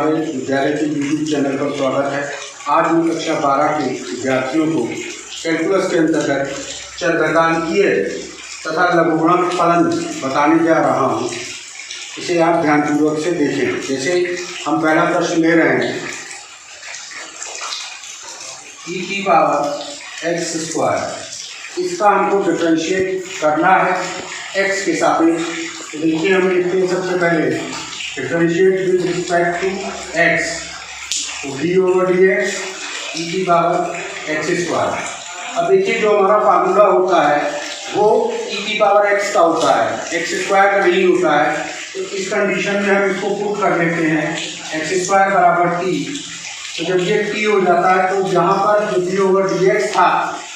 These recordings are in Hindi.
हमारे विद्यालय के यूट्यूब चैनल पर स्वागत है। आज मैं कक्षा 12 के विद्यार्थियों को कैलकुलस के अंतर्गत चरघातांकीय तथा लघुगणक फलन बताने जा रहा हूँ। इसे आप ध्यानपूर्वक से देखें। जैसे हम पहला प्रश्न ले रहे हैं, e की पावर एक्स स्क्वायर, इसका हमको डिफरेंशिएट करना है x के सापेक्ष। तो देखिए हम लिखते हैं सबसे पहले differentiate with respect to x, तो d/dx e की पावर एक्स स्क्वायर। अब देखिए जो हमारा फार्मूला होता है वो e की पावर x का होता है, एक्स स्क्वायर का नहीं होता है। तो इस कंडीशन में हम इसको पुट कर लेते हैं एक्स स्क्वायर बराबर t। तो जब ये t हो जाता है तो यहाँ पर जो d/dx था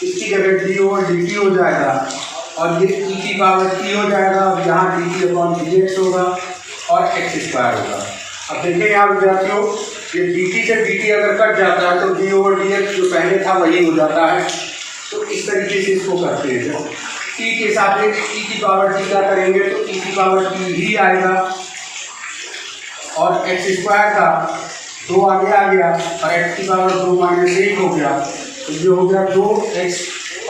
इसकी जगह d/dt हो जाएगा और ये e की पावर t हो जाएगा। अब यहाँ dt/dx होगा और एक्स स्क्वायर होगा। अब देखिए यहाँ विद्यार्थियों, ये dt से dt अगर कट जाता है तो d/dx जो पहले था वही हो जाता है। तो इस तरीके से इसको करते हैं। जब t के सापेक्ष e की पावर t का करेंगे तो e की पावर t ही आएगा और एक्स स्क्वायर का 2 आगे आ गया और x की पावर 2 - 1 हो गया, तो ये हो गया 2x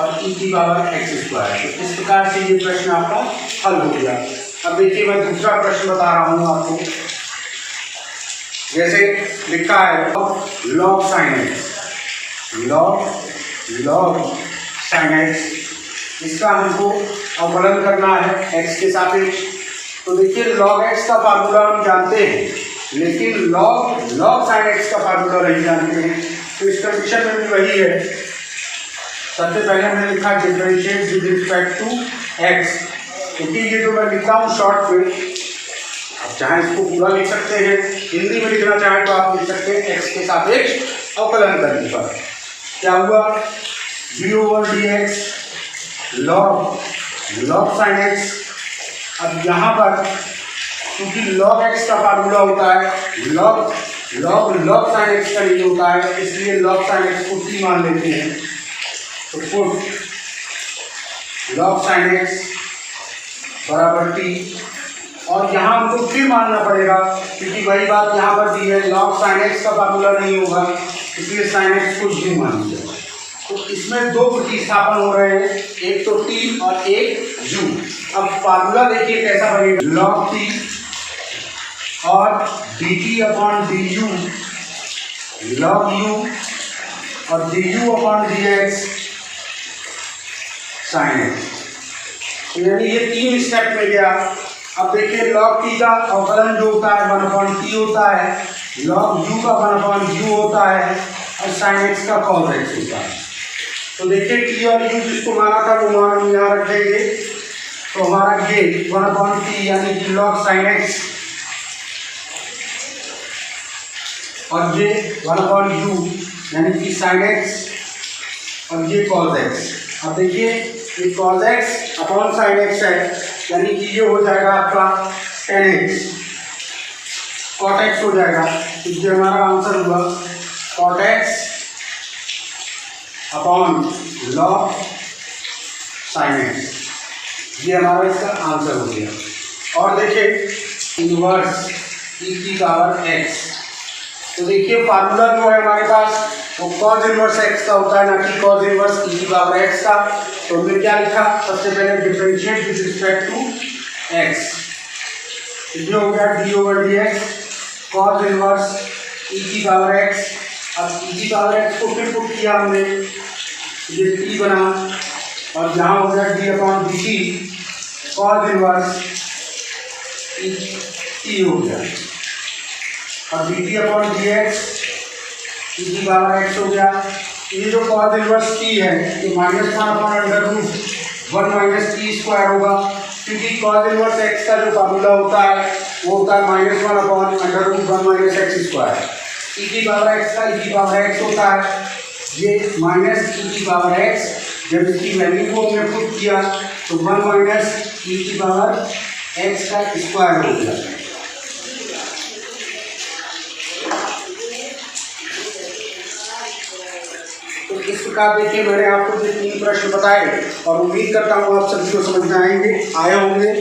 और e की पावर एक्स स्क्वायर। तो इस प्रकार से ये प्रश्न आपका हल हो गया। अब देखिए मैं दूसरा प्रश्न बता रहा हूँ आपको। जैसे लिखा है log sin x, log sin x, इसका हमको अवकलन करना है x के सापेक्ष। तो देखिए log x का फार्मूला हम जानते हैं, लेकिन log sin x का फार्मूला नहीं जानते हैं। तो इस कंडीशन में भी वही है। सबसे पहले मैंने लिखा differentiate with respect to x, क्योंकि ये जो मैं लिखता हूँ शॉर्ट में, आप चाहे इसको पूरा लिख सकते हैं, हिंदी में लिखना चाहें तो आप लिख सकते हैं x के सापेक्ष अवकलन करने पर क्या हुआ, d/dx log sin x। अब यहाँ पर क्योंकि log x का फार्मूला होता है, log sin x का नहीं होता है, इसलिए log sin x को t मान लेते हैं। तो पुट log sin x बराबर t, और यहाँ हमको फिर मानना पड़ेगा क्योंकि वही बात यहाँ पर दी है, log sin x का फार्मूला नहीं होगा, इसलिए sin x को u मान लिया। तो इसमें दो प्रतिस्थापन हो रहे हैं, एक तो t और एक u। अब फार्मूला देखिए कैसा बनेगा, log t और dt/du log u और du/dx sin x। तो यानी ये 3 स्टेप में गया। अब देखिए log t का अवकलन जो होता है 1/t होता है, log u का 1/u होता है और sin x का cos x होता है। तो देखिए t और u जिसको माना था वो मान हम यहाँ रखेंगे। तो हमारा ये 1/t यानी कि log sin x और ये 1/u यानी कि sin x और ये cos x। अब देखिए ये cos x upon sin x है, यानी कि ये हो जाएगा आपका tan x, cot x हो जाएगा। तो ये हमारा आंसर हुआ cot x upon log sin x, ये हमारा इसका आंसर हो गया। और देखिए इनवर्स e की पावर x, तो देखिए फार्मूला जो है हमारे पास वो cos इनवर्स x का होता है, ना कि cos इनवर्स e की पावर x का। तो हमने क्या लिखा, सबसे पहले differentiate with respect to x, ये हो गया d/dx cos इनवर्स e की पावर x। अब e की पावर x को फिर पुट किया हमने, ये t बना और यहाँ हो गया d/dt cos इनवर्स t हो गया और dt/dx e की पावर x हो गया। ये जो cos इनवर्स t है ये -1/√1 - t² होगा, क्योंकि cos इनवर्स x का जो फार्मूला होता है वो होता है -1/√1 - x²। e की पावर x का e की पावर x होता है, ये माइनस e की पावर x, जब इसकी वैल्यू को हमने पुट किया तो 1 - e की पावर x का स्क्वायर हो गया। तो इस प्रकार देखिए मैंने आपको ये 3 प्रश्न बताए और उम्मीद करता हूँ आप सभी को समझ में आए होंगे,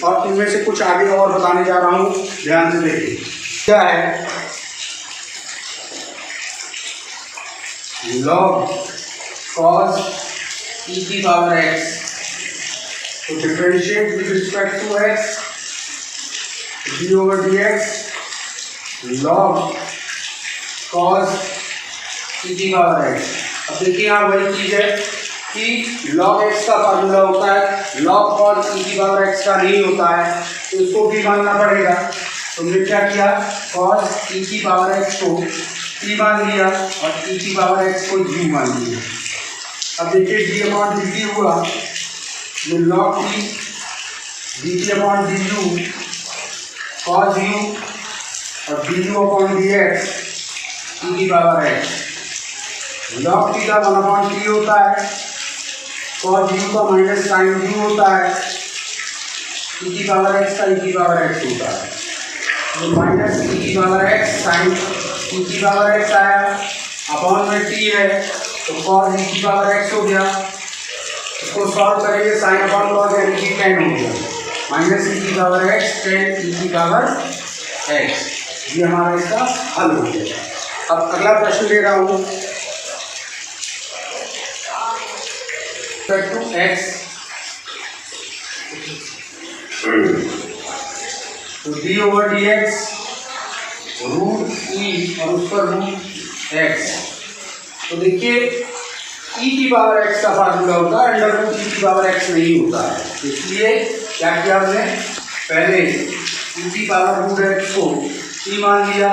और इनमें से कुछ आगे और बताने जा रहा हूँ, ध्यान से देखिए। क्या है log cos e की पावर x, तो differentiate with respect to x, d over dx log cos e की पावर x। अब देखिए यहाँ वही चीज है कि log x का फार्मूला होता है, log cos e की पावर x का नहीं होता है, तो इसको भी मानना पड़ेगा। तो हमने क्या किया, cos e की पावर x को t मान लिया और e की पावर x को u मान लिया। अब देखिए d अपॉन dt हुआ, ये log t dt upon du cos u और du अपॉन dx e की पावर x। log t का 1 अपॉन t होता है, cos u का माइनस साइन u होता है, e की पावर x का e की पावर x होता है, तो माइनस e की पावर x साइन e की पावर x आया, अपॉन में t है तो cos e की पावर x हो गया। इसको सॉल्व करेंगे, साइन अपॉन cos यानी कि tan हो गया, माइनस e की पावर x tan e की पावर x, ये हमारा इसका हल हो गया। अब अगला प्रश्न ले रहा हूँ, टू x, तो d over d x root e और उस पर रूट x। तो देखिए e की पावर x का फार्मूला होता है, अंडर रूट e की पावर x नहीं होता है, इसलिए क्या किया हमने, पहले e की पावर रूट x को t मान लिया,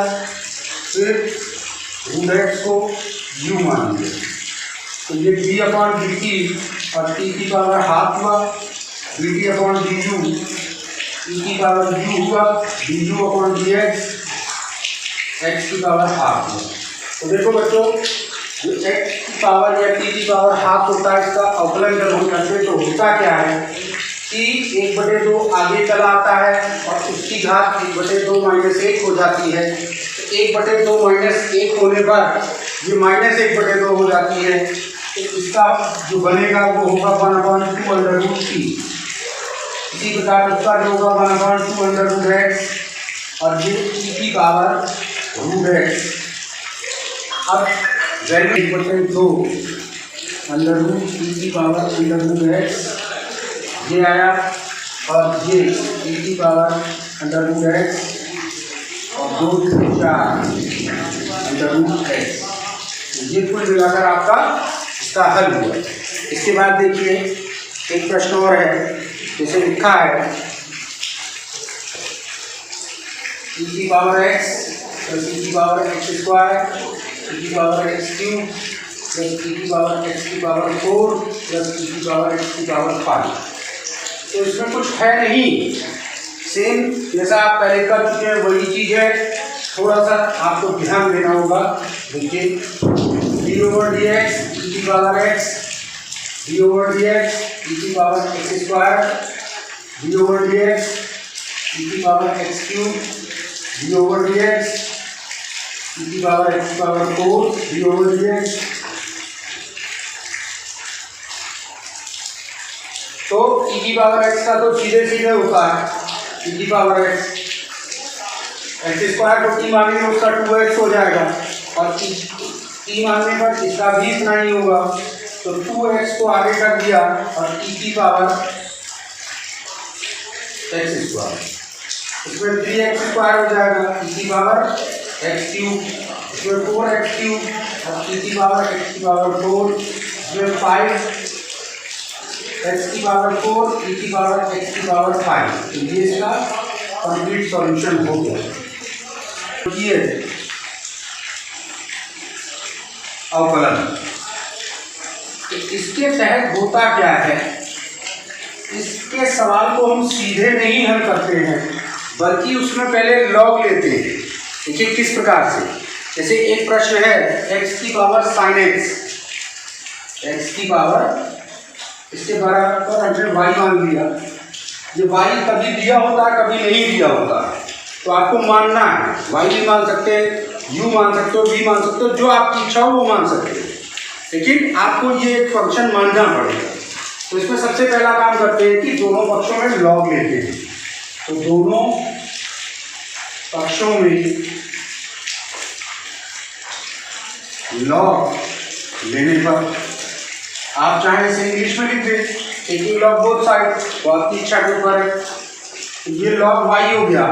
फिर रूट x को u मान लिया, तो ये d अपॉन dt और t की पावर हाफ हुआ, dt अपॉन du e की पावर u हुआ, du अपॉन dx x की पावर हाफ हुआ। तो देखो बच्चों, जो x की पावर या t की पावर हाफ होता है, इसका अवकलन जब हम करते हैं तो होता क्या है कि 1/2 आगे चला आता है और उसकी घात 1/2 माइनस 1 हो जाती है, तो 1/2 माइनस 1 होने पर ये माइनस 1/2 हो जाती है, तो इसका जो बनेगा वो होगा 1/2 अंडर रूट t। इसी प्रकार उसका जो होगा 1/2 अंडर रूट x और ये e की पावर रूट x। अब वैल्यू 1/2 अंडर रूट e की पावर अंडर रूट x ये आया, और ये e की पावर अंडर रूट x और 2 से 4 अंडर रूट x, ये कुल मिलाकर आपका इसका हल हुआ। इसके बाद देखिए एक प्रश्न और है, जैसे लिखा है e की पावर x प्लस e की पावर x स्क्वायर e की power x cube plus e की पावर x की पावर 4 प्लस e की पावर x की पावर 5। तो इसमें कुछ है नहीं, सेम जैसा आप पहले कर चुके हैं वही चीज़ है, थोड़ा सा आपको ध्यान देना होगा। देखिए d over d x e की power x, d over d x e की power x square, d over d x e की power x cube, d over d x e की पावर x की power 4, d over d x. तो e की पावर x का तो सीधे सीधे होता है, e की पावर x स्क्वायर को t मानेंगे उसका 2x हो जाएगा, और t मानने पर इसका भी इतना ही होगा, तो 2x को आगे कर दिया और e की पावर x स्क्वायर, इसमें 3x स्क्वायर हो जाएगा, e की पावर x क्यूब, इसमें 4x क्यूब और e की पावर x की पावर 4, इसमें 5 x की पावर 4 e की पावर x की पावर 5। तो ये इसका कंप्लीट सॉल्यूशन हो गया। ये अवकलन, तो इसके तहत होता क्या है, इसके सवाल को हम सीधे नहीं हल करते हैं बल्कि उसमें पहले लॉग लेते हैं। देखिए किस प्रकार से, जैसे एक प्रश्न है x की पावर sin x, x की पावर इसके बराबर हमने y मान लिया, ये y कभी दिया होता है कभी नहीं दिया होता है, तो आपको मानना है, y भी मान सकते हैं, u मान सकते हो, v मान सकते हो, जो आपकी इच्छा हो वो मान सकते हो, लेकिन आपको ये एक फंक्शन मानना पड़ेगा। तो इसमें सबसे पहला काम करते हैं कि दोनों पक्षों में लॉग लेते हैं, तो दोनों पक्षों में लॉग लेने पर आप चाहें इसे इंग्लिश में लिख दें, टेकिंग लॉग बोथ साइड, बहुत की इच्छा के ऊपर है। ये लॉग वाई हो गया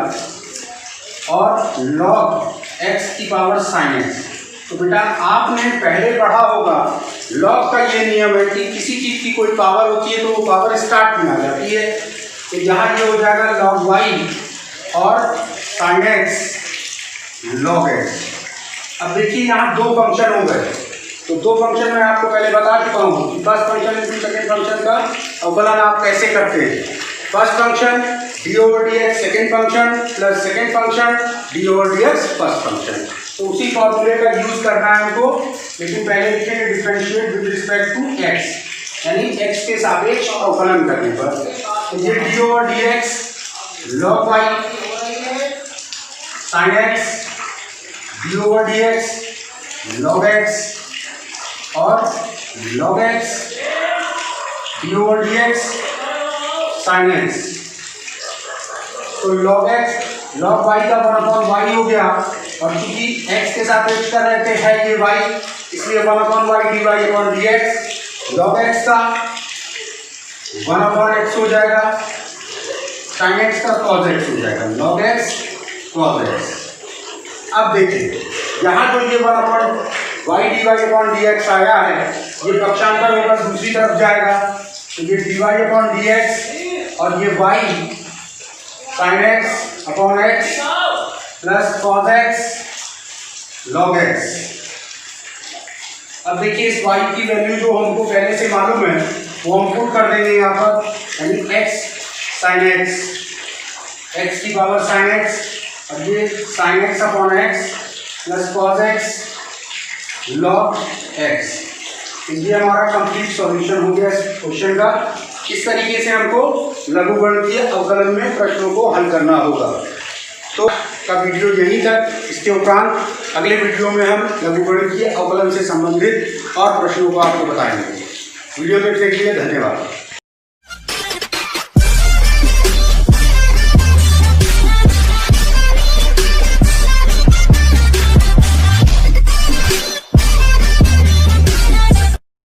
और लॉग एक्स की पावर साइन एक्स। तो बेटा आपने पहले पढ़ा होगा लॉग का ये नियम है कि किसी चीज़ की कोई पावर होती है तो वो पावर स्टार्ट में आ जाती है। तो यहाँ ये हो जाएगा लॉग वाई और साइन एक्स लॉग एक्स। अब देखिए यहाँ दो फंक्शन हो गए, तो दो फंक्शन मैं आपको पहले बता चुका हूँ कि first function into second function का अवकलन आप कैसे करते हैं। First function D over d x second function plus second function D over d x first function. तो उसी फॉर्मूले का यूज करना है हमको, लेकिन पहले लिखेंगे differentiate with respect to x, यानी एक्स के सापेक्ष अवकलन करने पर। तो ये d over d x log y sine x d over d x log x और log x d over d x sine x. तो log x log y का 1/y हो गया और क्योंकि x के सापेक्ष कर रहते हैं ये y, इसलिए 1/y dy upon dx। log x का 1/x हो जाएगा, sin x का cos x हो जाएगा, log x cos x। अब देखिए यहाँ जो ये 1/y dy अपॉन dx आया है, ये पक्षांतर होकर दूसरी तरफ जाएगा, तो ये dy अपॉन dx और ये y sin x upon x plus cos x log x। अब देखिए इस y की वैल्यू जो हमको पहले से मालूम है वो हम पुट कर देंगे यहाँ पर, यानी x sin x की पावर sin x और ये sin x upon x plus cos x log x। ये हमारा कंप्लीट सॉल्यूशन हो गया इस क्वेश्चन का। इस तरीके से हमको लघुगणकीय अवकलन में प्रश्नों को हल करना होगा। तो का वीडियो यहीं तक। इसके उपरांत अगले वीडियो में हम लघुगणकीय अवकलन से संबंधित और प्रश्नों को आपको बताएंगे। वीडियो देखने के लिए धन्यवाद।